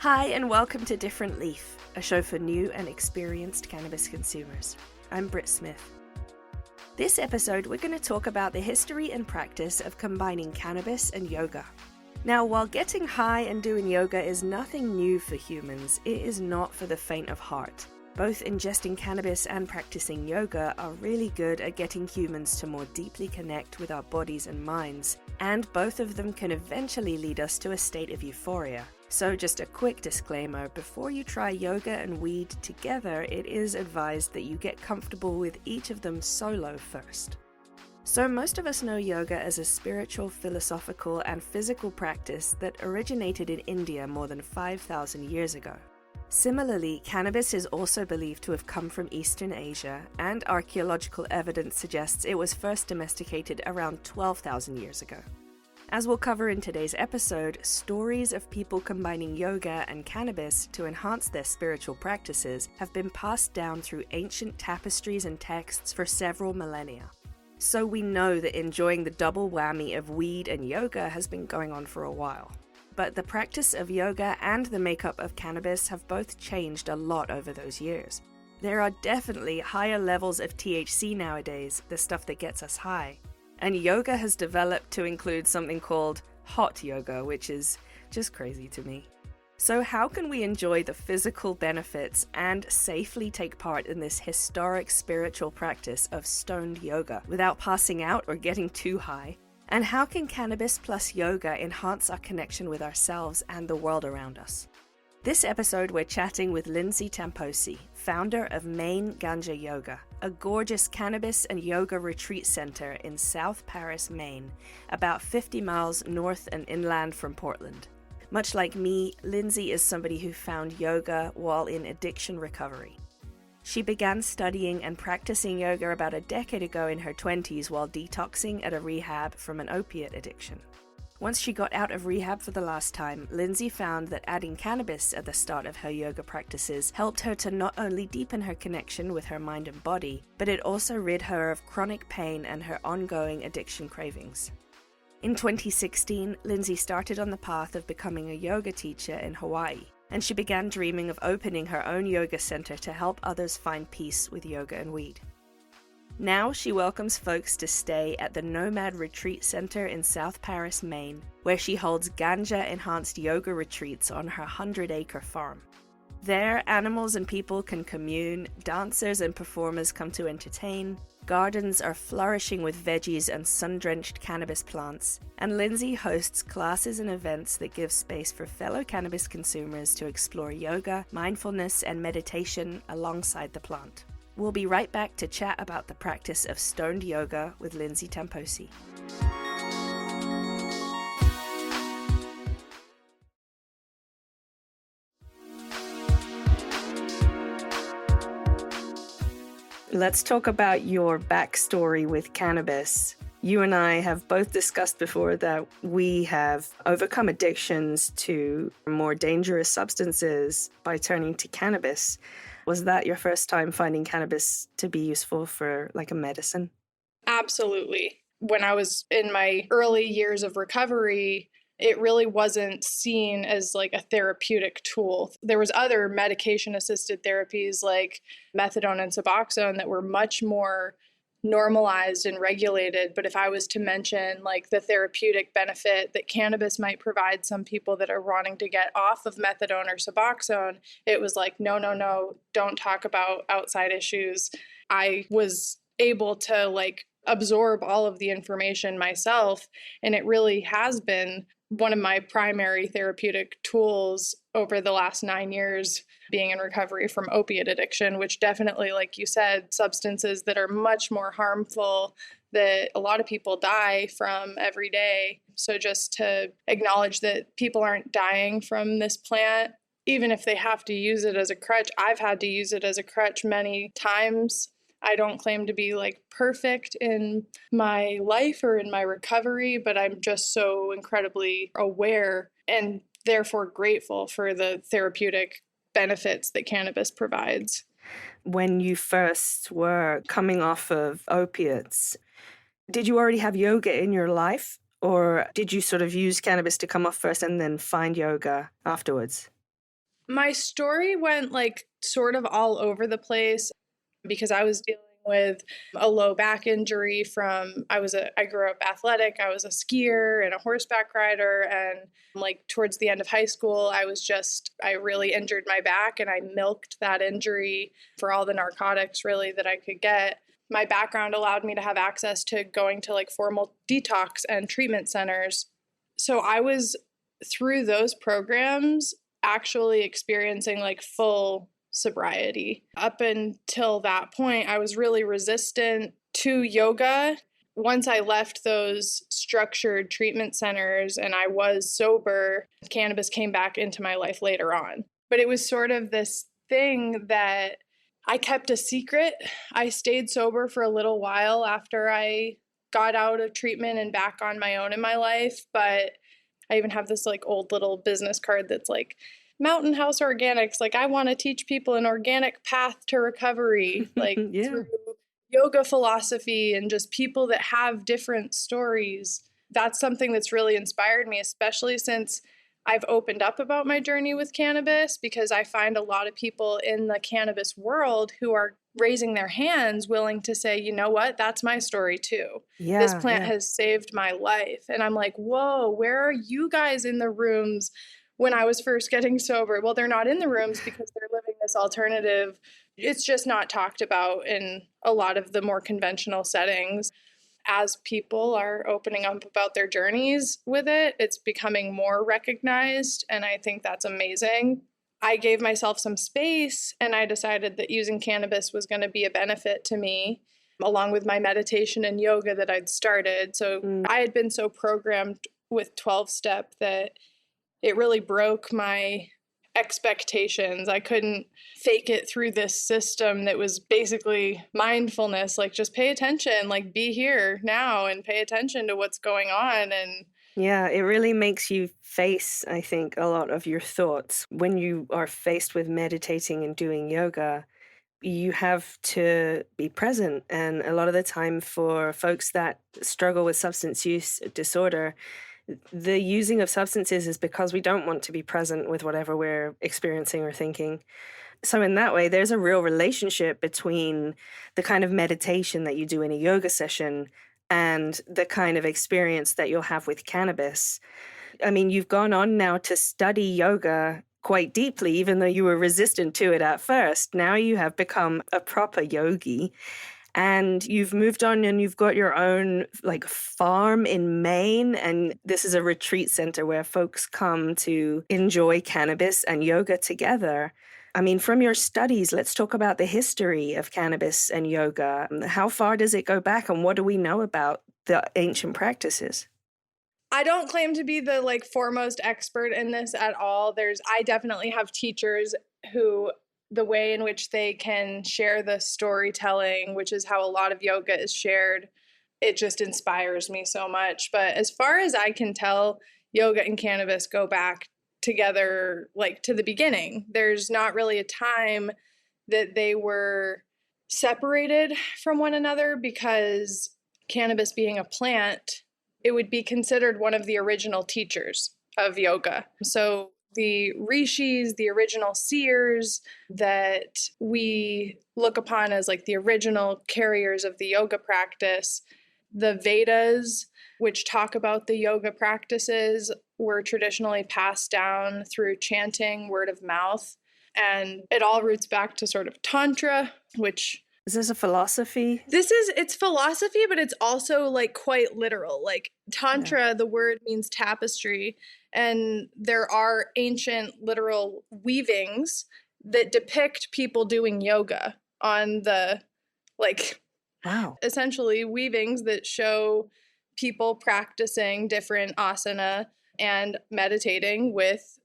Hi, and welcome to Different Leaf, a show for new and experienced cannabis consumers. I'm Brit Smith. This episode, we're going to talk about the history and practice of combining cannabis and yoga. Now, while getting high and doing yoga is nothing new for humans, it is not for the faint of heart. Both ingesting cannabis and practicing yoga are really good at getting humans to more deeply connect with our bodies and minds, and both of them can eventually lead us to a state of euphoria. So just a quick disclaimer, before you try yoga and weed together, it is advised that you get comfortable with each of them solo first. So most of us know yoga as a spiritual, philosophical, and physical practice that originated in India more than 5,000 years ago. Similarly, cannabis is also believed to have come from Eastern Asia, and archaeological evidence suggests it was first domesticated around 12,000 years ago. As we'll cover in today's episode, stories of people combining yoga and cannabis to enhance their spiritual practices have been passed down through ancient tapestries and texts for several millennia. So we know that enjoying the double whammy of weed and yoga has been going on for a while. But the practice of yoga and the makeup of cannabis have both changed a lot over those years. There are definitely higher levels of THC nowadays, the stuff that gets us high. And yoga has developed to include something called hot yoga, which is just crazy to me. So how can we enjoy the physical benefits and safely take part in this historic spiritual practice of stoned yoga without passing out or getting too high? And how can cannabis plus yoga enhance our connection with ourselves and the world around us? This episode, we're chatting with Lynsey Tamposi, founder of Maine Ganja Yoga, a gorgeous cannabis and yoga retreat center in South Paris, Maine, about 50 miles north and inland from Portland. Much like me, Lynsey is somebody who found yoga while in addiction recovery. She began studying and practicing yoga about a decade ago in her 20s while detoxing at a rehab from an opiate addiction. Once she got out of rehab for the last time, Lynsey found that adding cannabis at the start of her yoga practices helped her to not only deepen her connection with her mind and body, but it also rid her of chronic pain and her ongoing addiction cravings. In 2016, Lynsey started on the path of becoming a yoga teacher in Hawaii, and she began dreaming of opening her own yoga center to help others find peace with yoga and weed. Now she welcomes folks to stay at the Nomad Retreat Center in South Paris, Maine, where she holds ganja-enhanced yoga retreats on her 100-acre farm. There, animals and people can commune, dancers and performers come to entertain, gardens are flourishing with veggies and sun-drenched cannabis plants, and Lynsey hosts classes and events that give space for fellow cannabis consumers to explore yoga, mindfulness, and meditation alongside the plant. We'll be right back to chat about the practice of stoned yoga with Lynsey Tamposi. Let's talk about your backstory with cannabis. You and I have both discussed before that we have overcome addictions to more dangerous substances by turning to cannabis. Was that your first time finding cannabis to be useful for like a medicine? Absolutely. When I was in my early years of recovery, it really wasn't seen as like a therapeutic tool. There was other medication-assisted therapies like methadone and Suboxone that were much more normalized and regulated. But if I was to mention like the therapeutic benefit that cannabis might provide some people that are wanting to get off of methadone or Suboxone, it was like, no, don't talk about outside issues. I was able to like absorb all of the information myself, and it really has been one of my primary therapeutic tools over the last 9 years being in recovery from opiate addiction, which definitely, like you said, substances that are much more harmful that a lot of people die from every day. So just to acknowledge that people aren't dying from this plant, even if they have to use it as a crutch. I've had to use it as a crutch many times. I don't claim to be like perfect in my life or in my recovery, but I'm just so incredibly aware and therefore grateful for the therapeutic benefits that cannabis provides. When you first were coming off of opiates, did you already have yoga in your life, or did you sort of use cannabis to come off first and then find yoga afterwards? My story went like sort of all over the place because I was dealing with a low back injury from I grew up athletic. I was a skier and a horseback rider, and like towards the end of high school, I really injured my back, and I milked that injury for all the narcotics really that I could get. My background allowed me to have access to going to like formal detox and treatment centers. So I was through those programs actually experiencing like full sobriety. Up until that point, I was really resistant to yoga. Once I left those structured treatment centers and I was sober, cannabis came back into my life later on. But it was sort of this thing that I kept a secret. I stayed sober for a little while after I got out of treatment and back on my own in my life. But I even have this like old little business card that's like, Mountain House Organics. Like, I want to teach people an organic path to recovery, like Yeah. through yoga philosophy and just people that have different stories. That's something that's really inspired me, especially since I've opened up about my journey with cannabis, because I find a lot of people in the cannabis world who are raising their hands willing to say, you know what, that's my story too. This Yeah, plant yeah. has saved my life. And I'm like, whoa, where are you guys in the rooms when I was first getting sober? Well, they're not in the rooms because they're living this alternative. It's just not talked about in a lot of the more conventional settings. As people are opening up about their journeys with it, it's becoming more recognized, and I think that's amazing. I gave myself some space, and I decided that using cannabis was going to be a benefit to me, along with my meditation and yoga that I'd started. So Mm. I had been so programmed with 12-step that it really broke my expectations. I couldn't fake it through this system that was basically mindfulness, like just pay attention, like be here now and pay attention to what's going on. And Yeah, it really makes you face, I think, a lot of your thoughts. When you are faced with meditating and doing yoga, you have to be present. And a lot of the time, for folks that struggle with substance use disorder, the using of substances is because we don't want to be present with whatever we're experiencing or thinking. So, in that way, there's a real relationship between the kind of meditation that you do in a yoga session and the kind of experience that you'll have with cannabis. I mean, you've gone on now to study yoga quite deeply, even though you were resistant to it at first. Now you have become a proper yogi, and you've moved on and you've got your own like farm in Maine. And this is a retreat center where folks come to enjoy cannabis and yoga together. I mean, from your studies, let's talk about the history of cannabis and yoga. How far does it go back, and what do we know about the ancient practices? I don't claim to be the like foremost expert in this at all. I definitely have teachers who the way in which they can share the storytelling, which is how a lot of yoga is shared, it just inspires me so much. But as far as I can tell, yoga and cannabis go back together like to the beginning. There's not really a time that they were separated from one another, because cannabis being a plant, it would be considered one of the original teachers of yoga. So the rishis, the original seers that we look upon as like the original carriers of the yoga practice, the Vedas, which talk about the yoga practices, were traditionally passed down through chanting, word of mouth. And it all roots back to sort of Tantra, which Is this a philosophy? it's philosophy, but it's also like quite literal. Like Tantra, the word means tapestry, and there are ancient literal weavings that depict people doing yoga on the, like, Wow. essentially weavings that show people practicing different asana and meditating with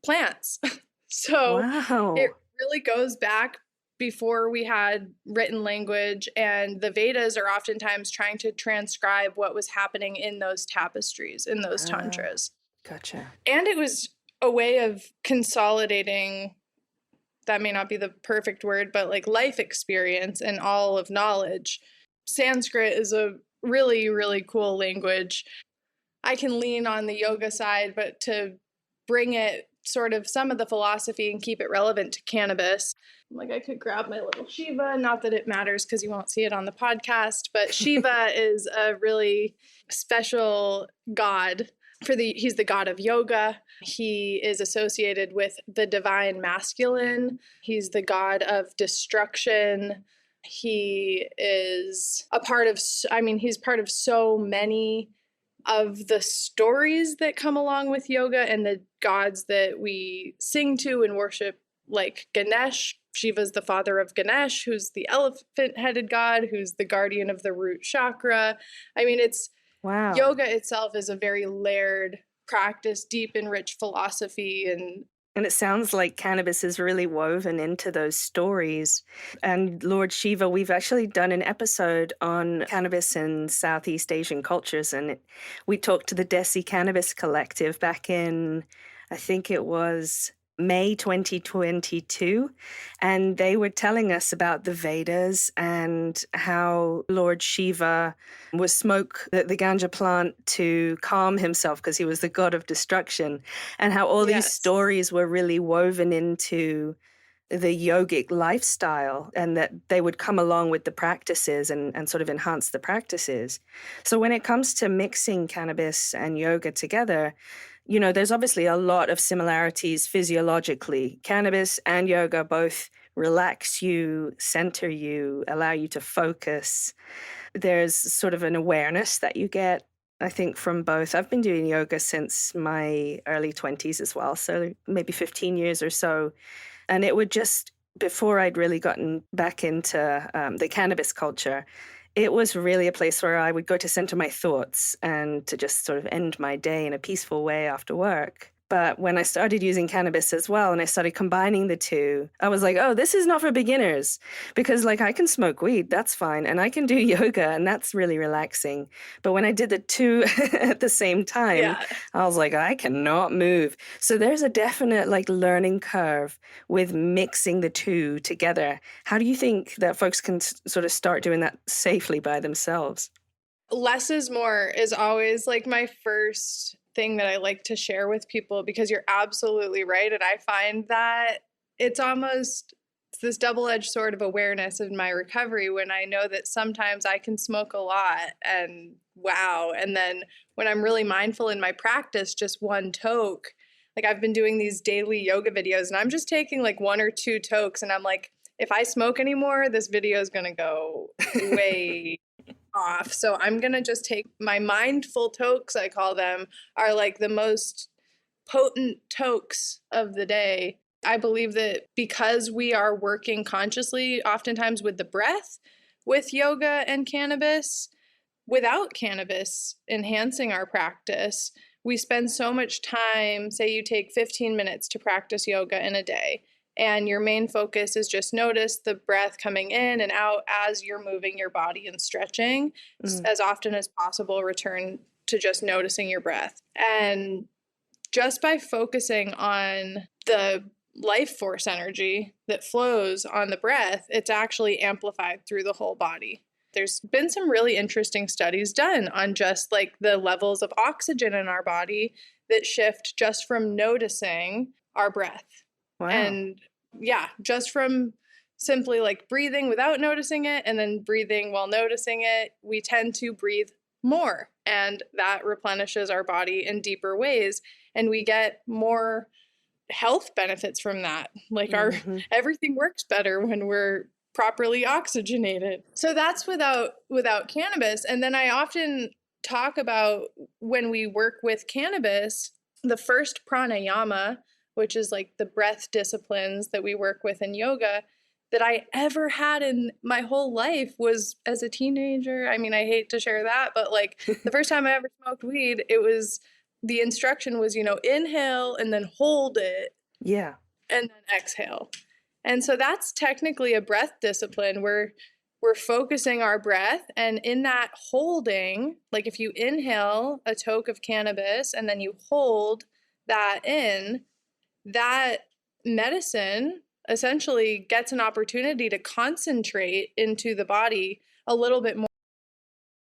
plants. So it Wow. really goes back before we had written language, and the Vedas are oftentimes trying to transcribe what was happening in those tapestries, in those tantras. Gotcha. And it was a way of consolidating, that may not be the perfect word, but like life experience and all of knowledge. Sanskrit is a really, really cool language. I can lean on the yoga side, but to bring it sort of some of the philosophy and keep it relevant to cannabis. Like I could grab my little Shiva, not that it matters because you won't see it on the podcast, but Shiva is a really special god. He's the god of yoga. He is associated with the divine masculine. He's the god of destruction. He is he's part of so many of the stories that come along with yoga and the gods that we sing to and worship, like Ganesh. Shiva's the father of Ganesh, who's the elephant-headed god, who's the guardian of the root chakra. I mean, Wow. Yoga itself is a very layered practice, deep and rich philosophy. And it sounds like cannabis is really woven into those stories. And Lord Shiva, we've actually done an episode on cannabis in Southeast Asian cultures. And we talked to the Desi Cannabis Collective back in, I think it was May 2022. And they were telling us about the Vedas and how Lord Shiva was smoke the ganja plant to calm himself because he was the god of destruction, and how all these stories were really woven into the yogic lifestyle and that they would come along with the practices and sort of enhance the practices. So when it comes to mixing cannabis and yoga together, you know, there's obviously a lot of similarities physiologically. Cannabis and yoga both relax you, center you, allow you to focus. There's sort of an awareness that you get, I think, from both. I've been doing yoga since my early 20s as well, so maybe 15 years or so. And it would just, before I'd really gotten back into the cannabis culture, it was really a place where I would go to center my thoughts and to just sort of end my day in a peaceful way after work. But when I started using cannabis as well and I started combining the two, I was like, oh, this is not for beginners, because like I can smoke weed, that's fine. And I can do yoga and that's really relaxing. But when I did the two at the same time, I was like, I cannot move. So there's a definite like learning curve with mixing the two together. How do you think that folks can sort of start doing that safely by themselves? Less is more is always like my first thing that I like to share with people, because you're absolutely right. And I find that it's this double-edged sword of awareness in my recovery when I know that sometimes I can smoke a lot and wow. And then when I'm really mindful in my practice, just one toke, like I've been doing these daily yoga videos and I'm just taking like one or two tokes and I'm like, if I smoke anymore, this video is going to go way off. So I'm going to just take my mindful tokes, I call them, are like the most potent tokes of the day. I believe that because we are working consciously, oftentimes with the breath, with yoga and cannabis, without cannabis enhancing our practice, we spend so much time, say you take 15 minutes to practice yoga in a day, and your main focus is just notice the breath coming in and out as you're moving your body and stretching. As often as possible, return to just noticing your breath. And just by focusing on the life force energy that flows on the breath, it's actually amplified through the whole body. There's been some really interesting studies done on just like the levels of oxygen in our body that shift just from noticing our breath. Wow. And yeah, just from simply like breathing without noticing it and then breathing while noticing it, we tend to breathe more, and that replenishes our body in deeper ways, and we get more health benefits from that. Like everything works better when we're properly oxygenated. So that's without cannabis. And then I often talk about when we work with cannabis, the first pranayama, which is like the breath disciplines that we work with in yoga, that I ever had in my whole life was as a teenager. I mean, I hate to share that, but like the first time I ever smoked weed, the instruction was, inhale and then hold it. Yeah. And then exhale. And so that's technically a breath discipline where we're focusing our breath, and in that holding, like if you inhale a toke of cannabis and then you hold that in, that medicine essentially gets an opportunity to concentrate into the body a little bit more